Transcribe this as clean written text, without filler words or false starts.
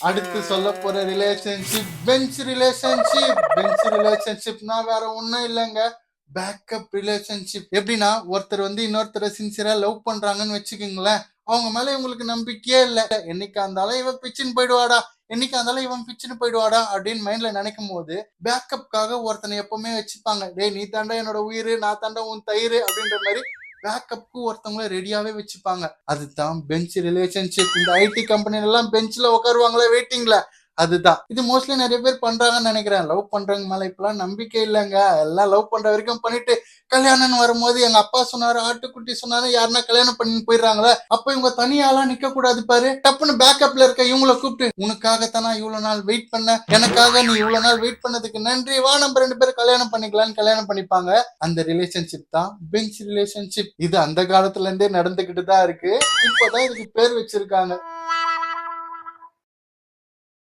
அடுத்து சொல்ல போற ரிலேஷன்ஷிப் பெஞ்ச் ரிலேஷன்ஷிப்னா வேற ஒண்ணும் இல்லைங்க. Backup relationship. எப்படின்னா ஒருத்தர் இன்னொருத்தரை சின்சியரா லவ் பண்றாங்கன்னு வச்சுக்கோங்களேன். அவங்க மேல இவங்களுக்கு நம்பிக்கையே இல்ல. என்னைக்கா இருந்தாலும் இவன் பிச்சுன்னு போயிடுவாடா, என்னைக்கா இருந்தாலும் இவன் பிச்சுன்னு போயிடுவாடா அப்படின்னு மைண்ட்ல நினைக்கும் போது பேக்கப்காக ஒருத்தனை எப்பவுமே வச்சுப்பாங்க. டேய் நீ தாண்டா என்னோட உயிர், நான் தாண்டா உன் தயிர் அப்படின்ற மாதிரி பேக்கப்க்கு ஒருத்தவங்கள ரெடியாவே வச்சுப்பாங்க. அதுதான் பெஞ்ச் ரிலேஷன்ஷிப். இந்த ஐடி கம்பெனில எல்லாம் பெஞ்ச்ல உட்காருவாங்களே வெயிட்டிங்ல, அதுதான். இது மோஸ்ட்லி நிறைய பேர் பண்றாங்கன்னு நினைக்கிறேன். லவ் பண்றவங்க மேல இப்பெல்லாம் நம்பிக்கை இல்லைங்க. எல்லாம் லவ் பண்ற வரைக்கும் பண்ணிட்டு கல்யாணம்னு வரும்போது எங்க அப்பா சொன்னாரு, ஆட்டுக்குட்டி சொன்னாரு, யாருன்னா கல்யாணம் பண்ணி போயிடுறாங்களே, அப்ப இவங்க தனியாலாம் நிக்க கூடாது பாரு. டப்புன்னு பேக்கப்ல இருக்க இவங்கள கூப்பிட்டு, உனக்காகத்தான் நான் இவ்வளவு நாள் வெயிட் பண்ணேன், எனக்காக நீ இவ்வளவு நாள் வெயிட் பண்ணதுக்கு நன்றி, வா நம்ம 2 பேரும் கல்யாணம் பண்ணிக்கலாம்னு கல்யாணம் பண்ணிப்பாங்க. அந்த ரிலேஷன்ஷிப் தான் பெஞ்ச் ரிலேஷன்ஷிப். இது அந்த காலத்துல இருந்தே நடந்துகிட்டு தான் இருக்கு. இப்பதான் இதுக்கு பேர் வச்சிருக்காங்க.